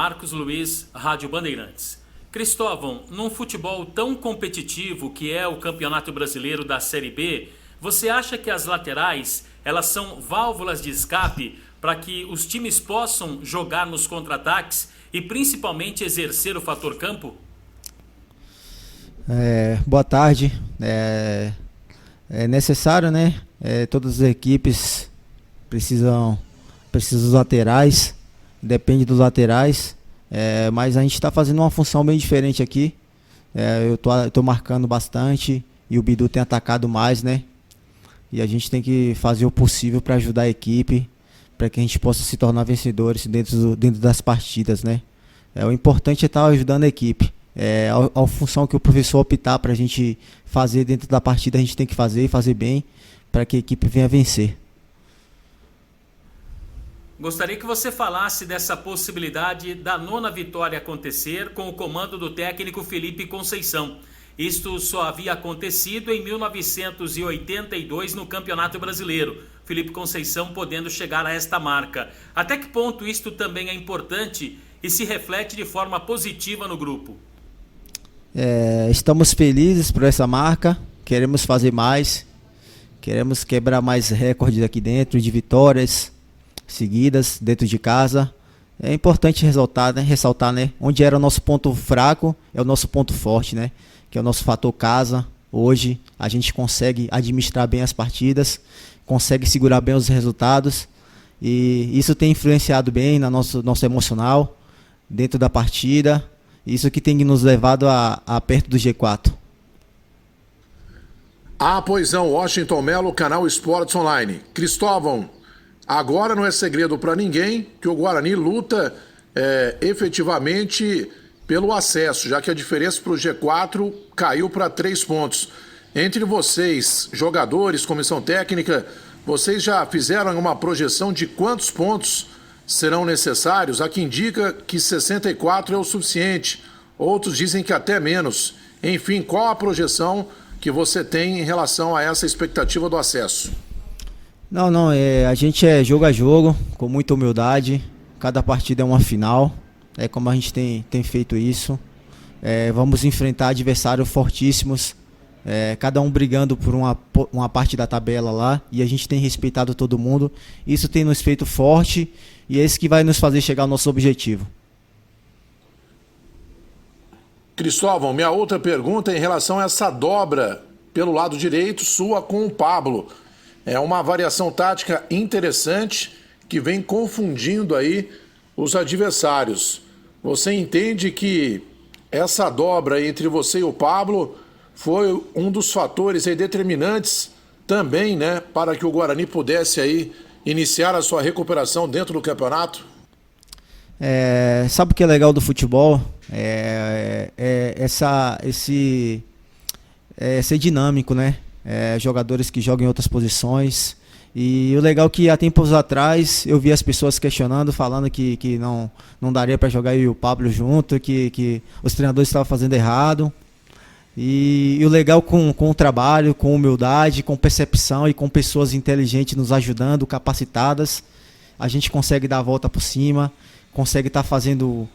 Marcos Luiz, Rádio Bandeirantes. Cristóvão, num futebol tão competitivo que é o Campeonato Brasileiro da Série B, você acha que as laterais elas são válvulas de escape para que os times possam jogar nos contra-ataques e principalmente exercer o fator campo? Boa tarde. É necessário, né? Todas as equipes precisam dos laterais, depende dos laterais, mas a gente está fazendo uma função bem diferente aqui. Eu tô marcando bastante e o Bidu tem atacado mais, né? E a gente tem que fazer o possível para ajudar a equipe, para que a gente possa se tornar vencedores dentro das partidas, né? O importante é estar ajudando a equipe. A função que o professor optar para a gente fazer dentro da partida, a gente tem que fazer e fazer bem para que a equipe venha vencer. Gostaria que você falasse dessa possibilidade da 9ª vitória acontecer com o comando do técnico Felipe Conceição. Isto só havia acontecido em 1982 no Campeonato Brasileiro. Felipe Conceição podendo chegar a esta marca. Até que ponto isto também é importante e se reflete de forma positiva no grupo? Estamos felizes por essa marca, queremos fazer mais, queremos quebrar mais recordes aqui dentro de vitórias seguidas dentro de casa. É importante ressaltar, né? Onde era o nosso ponto fraco, é o nosso ponto forte, né? Que é o nosso fator casa. Hoje a gente consegue administrar bem as partidas, consegue segurar bem os resultados e isso tem influenciado bem no nosso emocional dentro da partida. Isso que tem nos levado a perto do G4. Pois não, Washington Melo, Canal Esportes Online. Cristóvão, agora não é segredo para ninguém que o Guarani luta efetivamente pelo acesso, já que a diferença para o G4 caiu para 3 pontos. Entre vocês, jogadores, comissão técnica, vocês já fizeram uma projeção de quantos pontos serão necessários? Há quem indica que 64 é o suficiente, outros dizem que até menos. Enfim, qual a projeção que você tem em relação a essa expectativa do acesso? Não, a gente jogo a jogo, com muita humildade, cada partida é uma final, é como a gente tem feito isso. Vamos enfrentar adversários fortíssimos, cada um brigando por uma parte da tabela lá, e a gente tem respeitado todo mundo. Isso tem nos feito forte e é isso que vai nos fazer chegar ao nosso objetivo. Cristóvão, minha outra pergunta é em relação a essa dobra pelo lado direito sua com o Pablo. É uma variação tática interessante que vem confundindo aí os adversários. Você entende que essa dobra entre você e o Pablo foi um dos fatores aí determinantes também, né, para que o Guarani pudesse aí iniciar a sua recuperação dentro do campeonato? Sabe o que é legal do futebol? Ser dinâmico, né? Jogadores que jogam em outras posições. E o legal é que há tempos atrás eu vi as pessoas questionando, falando que não daria para jogar eu e o Pablo junto, que os treinadores estavam fazendo errado. E o legal com o trabalho, com humildade, com percepção e com pessoas inteligentes nos ajudando, capacitadas, a gente consegue dar a volta por cima, consegue estar fazendo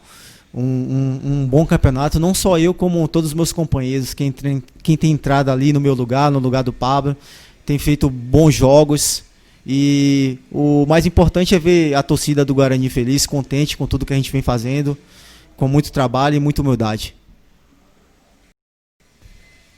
um bom campeonato. Não só eu, como todos os meus companheiros, quem tem entrado ali no meu lugar, no lugar do Pablo, tem feito bons jogos. E o mais importante é ver a torcida do Guarani feliz, contente com tudo que a gente vem fazendo, com muito trabalho e muita humildade.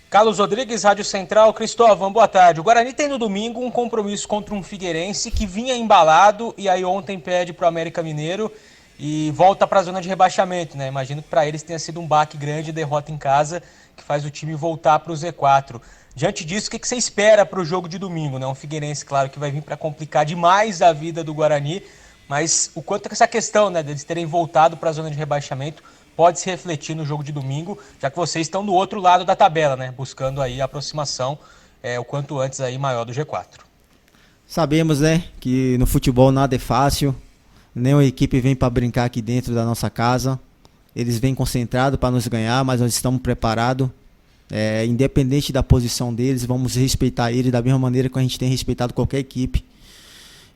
Carlos Rodrigues, Rádio Central. Cristóvão, boa tarde. O Guarani tem no domingo um compromisso contra um Figueirense que vinha embalado e aí ontem perde para o América Mineiro e volta para a zona de rebaixamento, né? Imagino que para eles tenha sido um baque grande, derrota em casa, que faz o time voltar para o Z4. Diante disso, o que você espera para o jogo de domingo, né? Um Figueirense, claro, que vai vir para complicar demais a vida do Guarani, mas o quanto que essa questão, né, deles terem voltado para a zona de rebaixamento pode se refletir no jogo de domingo, já que vocês estão do outro lado da tabela, né? Buscando aí a aproximação o quanto antes aí maior do G4. Sabemos, né, que no futebol nada é fácil, nenhuma equipe vem para brincar aqui dentro da nossa casa. Eles vêm concentrados para nos ganhar, mas nós estamos preparados. Independente da posição deles, vamos respeitar eles da mesma maneira que a gente tem respeitado qualquer equipe.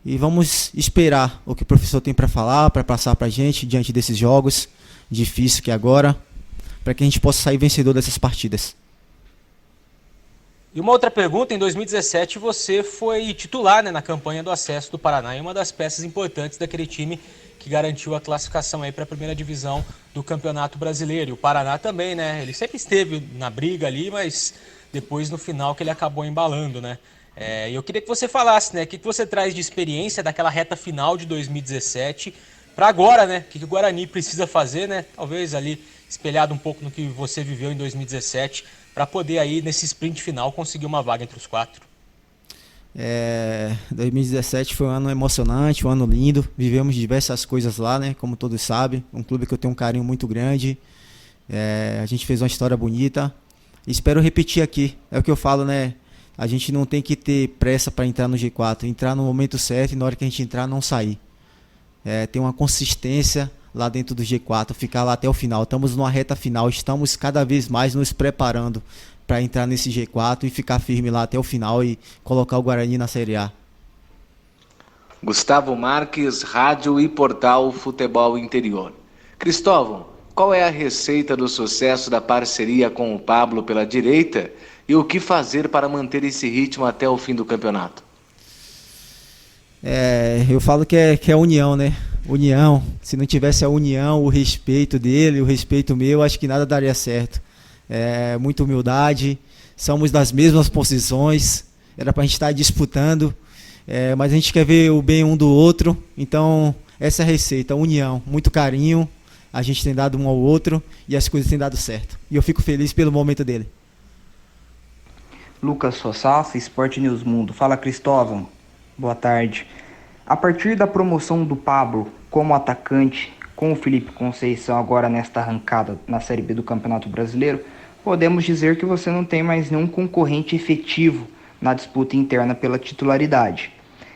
E vamos esperar o que o professor tem para falar, para passar para a gente diante desses jogos difíceis que é agora, para que a gente possa sair vencedor dessas partidas. E uma outra pergunta, em 2017 você foi titular, né, na campanha do acesso do Paraná e uma das peças importantes daquele time que garantiu a classificação aí para a primeira divisão do Campeonato Brasileiro. E o Paraná também, né, ele sempre esteve na briga ali, mas depois no final que ele acabou embalando, né. E eu queria que você falasse, né, o que você traz de experiência daquela reta final de 2017 para agora, né, o que o Guarani precisa fazer, né, talvez ali espelhado um pouco no que você viveu em 2017, para poder aí nesse sprint final conseguir uma vaga entre os 4. 2017 foi um ano emocionante, um ano lindo, vivemos diversas coisas lá, né, como todos sabem, um clube que eu tenho um carinho muito grande, a gente fez uma história bonita, espero repetir aqui, é o que eu falo, né, a gente não tem que ter pressa para entrar no G4, entrar no momento certo e na hora que a gente entrar não sair, ter uma consistência lá dentro do G4, ficar lá até o final. Estamos numa reta final, estamos cada vez mais nos preparando para entrar nesse G4 e ficar firme lá até o final e colocar o Guarani na Série A. Gustavo Marques, Rádio e Portal Futebol Interior. Cristóvão, qual é a receita do sucesso da parceria com o Pablo pela direita e o que fazer para manter esse ritmo até o fim do campeonato? Eu falo que é união, né? União. Se não tivesse a união, o respeito dele, o respeito meu, acho que nada daria certo. Muita humildade, somos das mesmas posições, era pra gente estar disputando, mas a gente quer ver o bem um do outro, então essa é a receita, união, muito carinho, a gente tem dado um ao outro e as coisas têm dado certo. E eu fico feliz pelo momento dele. Lucas Sossassa, Sport News Mundo. Fala, Cristóvão. Boa tarde. A partir da promoção do Pablo como atacante, com o Felipe Conceição agora nesta arrancada na Série B do Campeonato Brasileiro, podemos dizer que você não tem mais nenhum concorrente efetivo na disputa interna pela titularidade.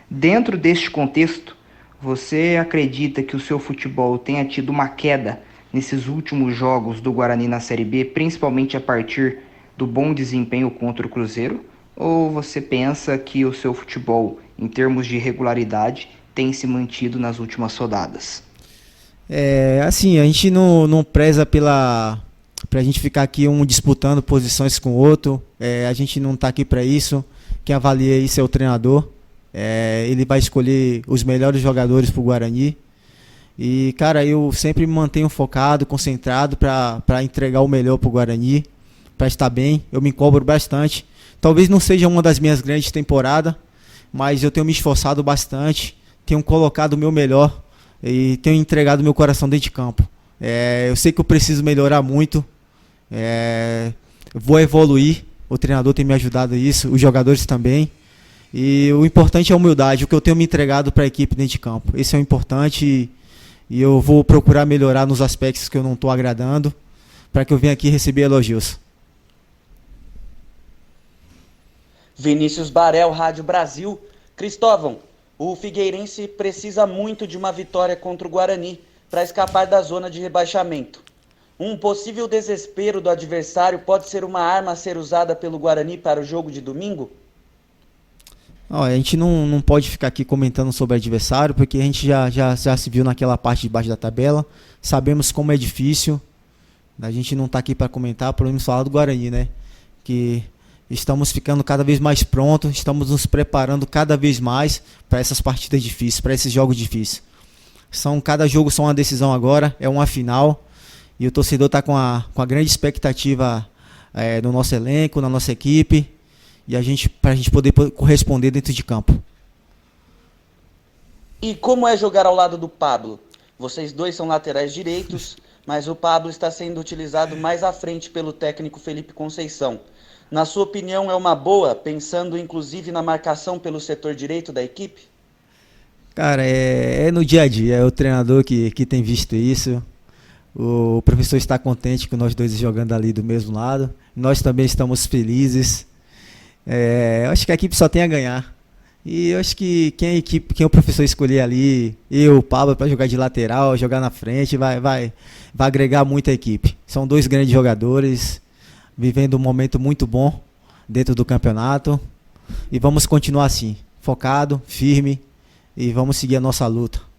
Dentro deste contexto, você acredita que o seu futebol tenha tido uma queda nesses últimos jogos do Guarani na Série B, principalmente a partir do bom desempenho contra o Cruzeiro? Ou você pensa que o seu futebol, em termos de regularidade, tem se mantido nas últimas rodadas? Assim, a gente não preza pra gente ficar aqui um disputando posições com o outro, a gente não está aqui para isso, quem avalia isso é o treinador, ele vai escolher os melhores jogadores para o Guarani, e cara, eu sempre me mantenho focado, concentrado para entregar o melhor para o Guarani, para estar bem, eu me cobro bastante, talvez não seja uma das minhas grandes temporadas, mas eu tenho me esforçado bastante, tenho colocado o meu melhor e tenho entregado meu coração dentro de campo. Eu sei que eu preciso melhorar muito, vou evoluir, o treinador tem me ajudado nisso, os jogadores também, e o importante é a humildade, o que eu tenho me entregado para a equipe dentro de campo. Esse é o importante e eu vou procurar melhorar nos aspectos que eu não estou agradando, para que eu venha aqui receber elogios. Vinícius Barel, Rádio Brasil. Cristóvão, o Figueirense precisa muito de uma vitória contra o Guarani para escapar da zona de rebaixamento. Um possível desespero do adversário pode ser uma arma a ser usada pelo Guarani para o jogo de domingo? A gente não pode ficar aqui comentando sobre o adversário, porque a gente já se viu naquela parte de baixo da tabela, sabemos como é difícil, a gente não está aqui para comentar, podemos falar do Guarani, né? Que estamos ficando cada vez mais prontos, estamos nos preparando cada vez mais para essas partidas difíceis, para esses jogos difíceis. Cada jogo são uma decisão agora, é uma final, e o torcedor está com a grande expectativa no nosso elenco, na nossa equipe, e para a gente poder corresponder dentro de campo. E como é jogar ao lado do Pablo? Vocês dois são laterais direitos, mas o Pablo está sendo utilizado mais à frente pelo técnico Felipe Conceição. Na sua opinião, é uma boa, pensando inclusive na marcação pelo setor direito da equipe? Cara, é no dia a dia, é o treinador que tem visto isso. O professor está contente com nós dois jogando ali do mesmo lado. Nós também estamos felizes. Eu acho que a equipe só tem a ganhar. E eu acho que quem o professor escolher ali, o Pablo, para jogar de lateral, jogar na frente, vai agregar muito a equipe. São dois grandes jogadores, vivendo um momento muito bom dentro do campeonato. E vamos continuar assim, focado, firme, e vamos seguir a nossa luta.